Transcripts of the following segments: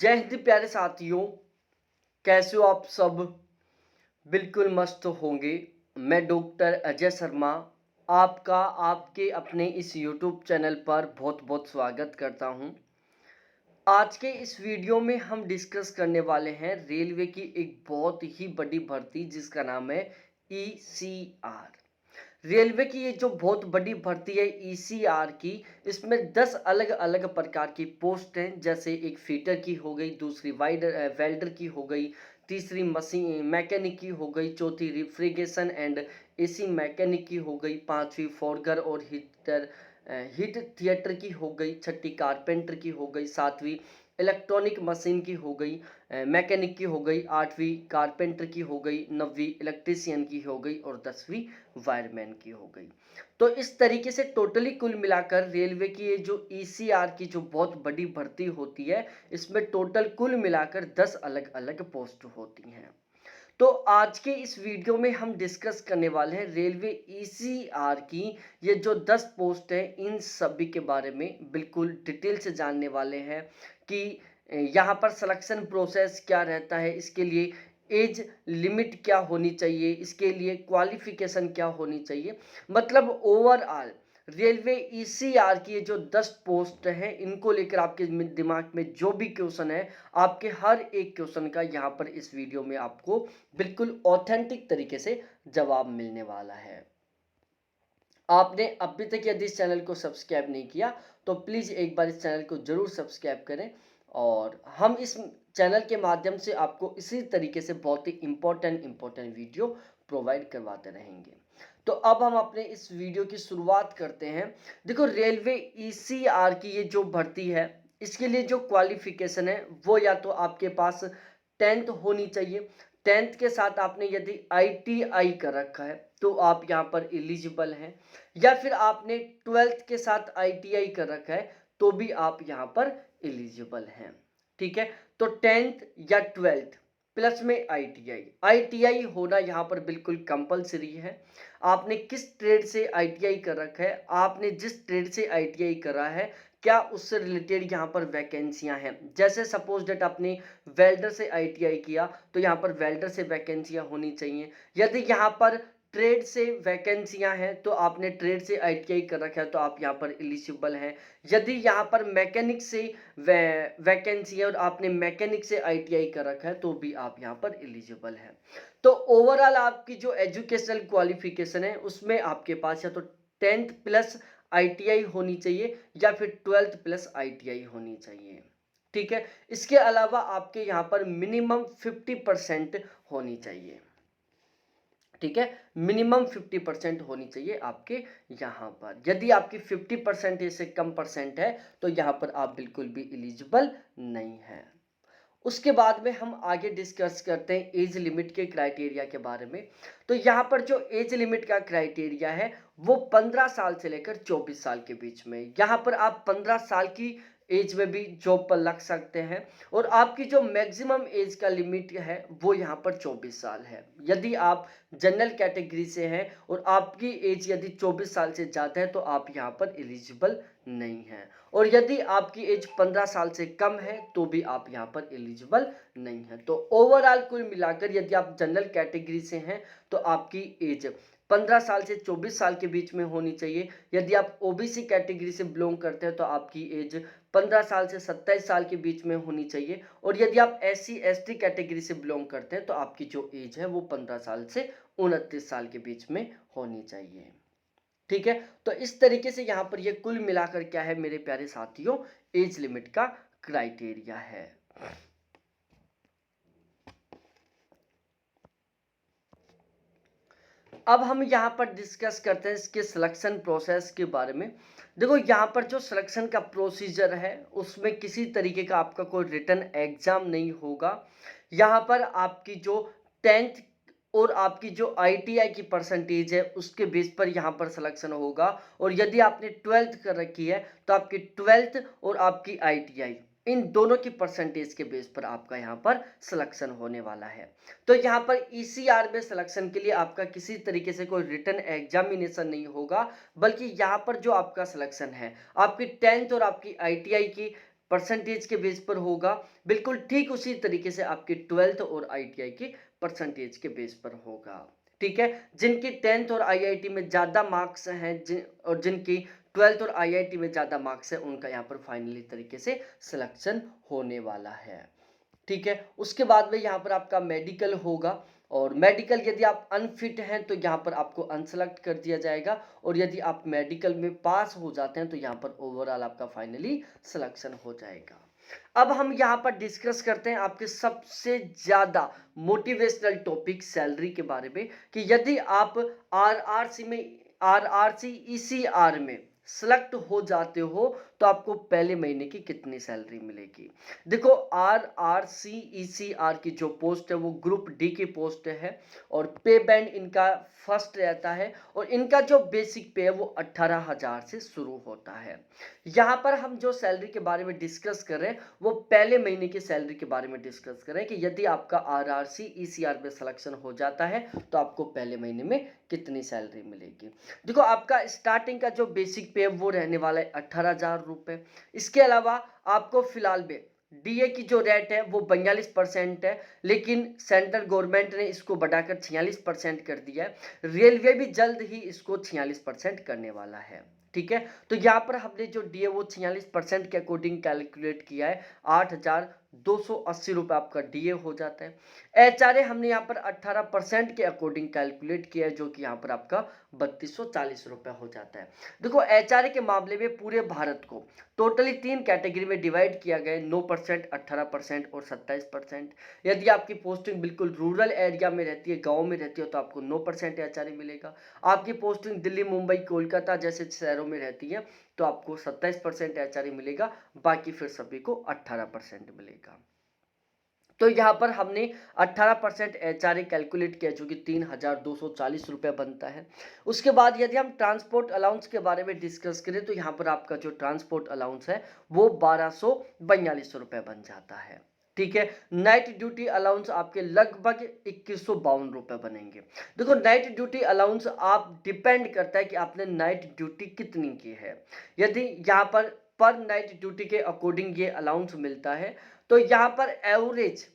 जय हिंद प्यारे साथियों। कैसे हो आप सब? बिल्कुल मस्त होंगे। मैं डॉक्टर अजय शर्मा आपका आपके अपने इस यूट्यूब चैनल पर बहुत बहुत स्वागत करता हूं। आज के इस वीडियो में हम डिस्कस करने वाले हैं रेलवे की एक बहुत ही बड़ी भर्ती जिसका नाम है ईसीआर। रेलवे की ये जो बहुत बड़ी भर्ती है ईसीआर की, इसमें 10 अलग अलग प्रकार की पोस्ट हैं। जैसे एक फीटर की हो गई, दूसरी वेल्डर की हो गई, तीसरी मशीन मैकेनिक की हो गई, चौथी रिफ्रिगरेशन एंड एसी मैकेनिक की हो गई, पांचवी फोरगर और हीट थिएटर की हो गई, छठी कारपेंटर की हो गई, सातवीं इलेक्ट्रॉनिक मशीन की हो गई, मैकेनिक की हो गई, आठवीं कारपेंटर की हो गई, नौवीं इलेक्ट्रीशियन की हो गई और 10वीं वायरमैन की हो गई। तो इस तरीके से टोटली कुल मिलाकर रेलवे की ये जो ईसीआर की जो बहुत बड़ी भर्ती होती है, इसमें टोटल कुल मिलाकर 10 अलग अलग पोस्ट होती हैं। तो आज के इस वीडियो में हम डिस्कस करने वाले हैं रेलवे ईसीआर की ये जो 10 पोस्ट हैं, इन सभी के बारे में बिल्कुल डिटेल से जानने वाले हैं कि यहाँ पर सिलेक्शन प्रोसेस क्या रहता है, इसके लिए एज लिमिट क्या होनी चाहिए, इसके लिए क्वालिफिकेशन क्या होनी चाहिए। मतलब ओवरऑल रेलवे ईसीआर की ये जो 10 पोस्ट हैं, इनको लेकर आपके दिमाग में जो भी क्वेश्चन है, आपके हर एक क्वेश्चन का यहाँ पर इस वीडियो में आपको बिल्कुल ऑथेंटिक तरीके से जवाब मिलने वाला है। आपने अभी तक यदि इस चैनल को सब्सक्राइब नहीं किया तो प्लीज़ एक बार इस चैनल को ज़रूर सब्सक्राइब करें, और हम इस चैनल के माध्यम से आपको इसी तरीके से बहुत ही इम्पोर्टेंट वीडियो प्रोवाइड करवाते रहेंगे। तो अब हम अपने इस वीडियो की शुरुआत करते हैं। देखो, रेलवे ईसीआर की ये जो भर्ती है, इसके लिए जो क्वालिफिकेशन है वो या तो आपके पास 10th होनी चाहिए। 10th के साथ आपने यदि आईटीआई कर रखा है तो आप यहाँ पर एलिजिबल हैं, या फिर आपने 12th के साथ आईटीआई कर रखा है तो भी आप यहाँ पर एलिजिबल हैं। ठीक है, तो 10th या 12th प्लस में आईटीआई आईटीआई होना यहाँ पर बिल्कुल कंपलसरी है। आपने किस ट्रेड से आईटीआई कर रखा है, आपने जिस ट्रेड से आईटीआई करा है, क्या उससे रिलेटेड यहाँ पर वैकेंसियां हैं। जैसे सपोज डेट आपने वेल्डर से आईटीआई किया तो यहाँ पर वेल्डर से वैकेंसियां होनी चाहिए। यदि यहाँ पर ट्रेड से वैकेंसियां हैं तो आपने ट्रेड से आईटीआई कर रखा है तो आप यहाँ पर एलिजिबल हैं। यदि यहाँ पर मैकेनिक से वैकेंसी है और आपने मैकेनिक से आईटीआई कर रखा है तो भी आप यहाँ पर एलिजिबल हैं। तो ओवरऑल आपकी जो एजुकेशनल क्वालिफिकेशन है उसमें आपके पास या तो 10th प्लस आईटीआई होनी चाहिए या फिर 12th प्लस आईटीआई होनी चाहिए। ठीक है, इसके अलावा आपके यहाँ पर मिनिमम 50% होनी चाहिए। ठीक है, मिनिमम 50% होनी चाहिए आपके यहाँ पर। यदि आपकी 50% से कम परसेंट है तो यहाँ पर आप बिल्कुल भी एलिजिबल नहीं है। उसके बाद में हम आगे डिस्कस करते हैं एज लिमिट के क्राइटेरिया के बारे में। तो यहाँ पर जो एज लिमिट का क्राइटेरिया है वो 15 साल से लेकर 24 साल के बीच में। यहाँ पर आप 15 साल की एज में भी जॉब पर लग सकते हैं, और आपकी जो मैक्सिमम एज का लिमिट है वो यहाँ पर 24 साल है। यदि आप जनरल कैटेगरी से हैं और आपकी एज यदि 24 साल से ज़्यादा है तो आप यहाँ पर एलिजिबल नहीं हैं, और यदि आपकी एज 15 साल से कम है तो भी आप यहाँ पर एलिजिबल नहीं है। तो ओवरऑल कुल मिलाकर यदि आप जनरल कैटेगरी से हैं तो आपकी एज 15 साल से 24 साल के बीच में होनी चाहिए। यदि आप ओबीसी कैटेगरी से बिलोंग करते हैं तो आपकी एज 15 साल से 27 साल के बीच में होनी चाहिए, और यदि आप एससी एसटी कैटेगरी से बिलोंग करते हैं तो आपकी जो एज है वो 15 साल से 29 साल के बीच में होनी चाहिए। ठीक है, तो इस तरीके से यहाँ पर ये कुल मिलाकर क्या है मेरे प्यारे साथियों, एज लिमिट का क्राइटेरिया है। अब हम यहाँ पर डिस्कस करते हैं इसके सिलेक्शन प्रोसेस के बारे में। देखो, यहाँ पर जो सिलेक्शन का प्रोसीजर है उसमें किसी तरीके का आपका कोई रिटन एग्जाम नहीं होगा। यहाँ पर आपकी जो 10th और आपकी जो आईटीआई की परसेंटेज है उसके बेस पर यहाँ पर सिलेक्शन होगा, और यदि आपने 12th कर रखी है तो आपकी 12th और आपकी आईटीआई इन दोनों की परसेंटेज के बेस पर आपका यहाँ पर सिलेक्शन होने वाला है। तो यहाँ पर ईसीआर में सिलेक्शन के लिए आपका किसी तरीके से कोई रिटन एग्जामिनेशन नहीं होगा, बल्कि यहाँ पर जो आपका सिलेक्शन है आपकी 10th और आपकी आईटीआई की परसेंटेज के बेस पर होगा, बिल्कुल ठीक उसी तरीके से आपकी 12th और ITI की परसेंटेज के बेस पर होगा। ठीक है, जिनकी 10th और IIT में ज़्यादा मार्क्स हैं और जिनकी 12th और IIT में ज़्यादा मार्क्स है, उनका यहाँ पर फाइनली तरीके से सिलेक्शन होने वाला है। ठीक है, उसके बाद में यहाँ पर आपका मेडिकल होगा और मेडिकल यदि आप अनफिट हैं तो यहाँ पर आपको अनसेलेक्ट कर दिया जाएगा, और यदि आप मेडिकल में पास हो जाते हैं तो यहाँ पर ओवरऑल आपका फाइनली सिलेक्शन हो जाएगा। अब हम यहाँ पर डिस्कस करते हैं आपके सबसे ज़्यादा मोटिवेशनल टॉपिक सैलरी के बारे में, कि यदि आप RRC ECR में सेलेक्ट हो जाते हो तो आपको पहले महीने की कितनी सैलरी मिलेगी। देखो, RRC ECR की जो पोस्ट है वो ग्रुप डी की पोस्ट है और पे बैंड इनका फर्स्ट रहता है, और इनका जो बेसिक पे है वो 18,000 से शुरू होता है। यहाँ पर हम जो सैलरी के बारे में डिस्कस कर रहे हैं वो पहले महीने की सैलरी के बारे में डिस्कस कर रहे हैं, कि यदि आपका RRC ECR में सिलेक्शन हो जाता है तो आपको पहले महीने में कितनी सैलरी मिलेगी। देखो, आपका स्टार्टिंग का जो बेसिक पे वो रहने वाला है 18,000 रुपये। इसके अलावा आपको फिलहाल में DA की जो रेट है वो 42% है, लेकिन सेंट्रल गवर्नमेंट ने इसको बढ़ाकर 46% कर दिया है। रेलवे भी जल्द ही इसको 46% करने वाला है। ठीक है, तो यहाँ पर हमने जो DA वो 46% के अकॉर्डिंग कैलकुलेट किया है, 8,280 रुपये आपका DA हो जाता है। HRA हमने यहाँ पर 18% के अकॉर्डिंग कैलकुलेट किया है, जो कि यहाँ पर आपका 3,240 रुपये हो जाता है। देखो, HRA के मामले में पूरे भारत को टोटली 3 कैटेगरी में डिवाइड किया गया है, 9%, 18% और 27%। यदि आपकी पोस्टिंग बिल्कुल रूरल एरिया में रहती है, गाँव में रहती है, तो आपको 9% HRA मिलेगा। आपकी पोस्टिंग दिल्ली, मुंबई, कोलकाता जैसे शहरों में रहती है तो आपको 27% HRA मिलेगा, बाकी फिर सभी को 18% मिलेगा। तो यहाँ पर हमने 18% HRA कैलकुलेट किया, जो कि 3,240 रुपये बनता है। उसके बाद यदि हम ट्रांसपोर्ट अलाउंस के बारे में डिस्कस करें तो यहाँ पर आपका जो ट्रांसपोर्ट अलाउंस है वो 1,242 रुपये बन जाता है। ठीक है, नाइट ड्यूटी अलाउंस आपके लगभग 2,152 रुपये बनेंगे। देखो, नाइट ड्यूटी अलाउंस आप डिपेंड करता है कि आपने नाइट ड्यूटी कितनी की है। यदि यहाँ पर नाइट ड्यूटी के अकॉर्डिंग ये अलाउंस मिलता है, तो यहाँ पर एवरेज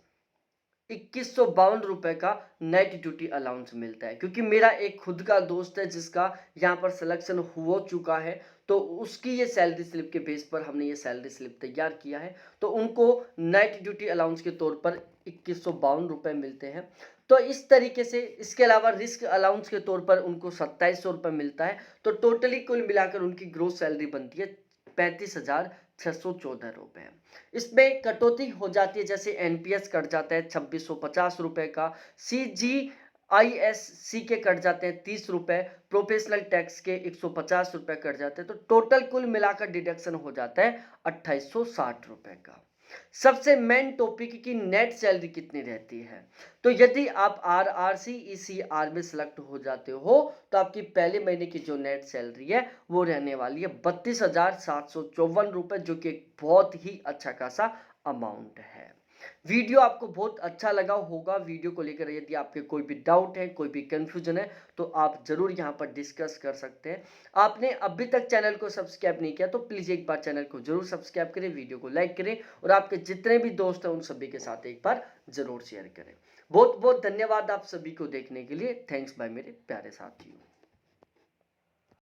2,152 रुपये का नाइट ड्यूटी अलाउंस मिलता है। क्योंकि मेरा एक खुद का दोस्त है जिसका यहाँ पर सिलेक्शन हो चुका है, तो उसकी ये सैलरी स्लिप के बेस पर हमने ये सैलरी स्लिप तैयार किया है, तो उनको नाइट ड्यूटी अलाउंस के तौर पर 2,152 रुपये मिलते हैं। तो इस तरीके से, इसके अलावा रिस्क अलाउंस के तौर पर उनको 2,700 रुपये मिलता है। तो टोटली कुल मिलाकर उनकी ग्रोस सैलरी बनती है 35,614 रुपये। इसमें कटौती हो जाती है, जैसे NPS कट जाता है 2,650 रुपये का, CGISC के कट जाते हैं 30 रुपये, प्रोफेशनल टैक्स के 150 रुपये कट जाते हैं, तो टोटल कुल मिलाकर डिडक्शन हो जाता है 2,860 रुपये का। सबसे मेन टॉपिक की नेट सैलरी कितनी रहती है, तो यदि आप RRC ECR में सिलेक्ट हो जाते हो तो आपकी पहले महीने की जो नेट सैलरी है वो रहने वाली है 32,754 रुपये, जो कि एक बहुत ही अच्छा खासा अमाउंट है। वीडियो आपको बहुत अच्छा लगा होगा। वीडियो को लेकर यदि आपके कोई भी डाउट है, कोई भी कंफ्यूजन है, तो आप जरूर यहाँ पर डिस्कस कर सकते हैं। आपने अभी तक चैनल को सब्सक्राइब नहीं किया तो प्लीज़ एक बार चैनल को जरूर सब्सक्राइब करें, वीडियो को लाइक करें और आपके जितने भी दोस्त हैं उन सभी के साथ एक बार जरूर शेयर करें। बहुत बहुत धन्यवाद आप सभी को देखने के लिए। थैंक्स बाय मेरे प्यारे साथियों।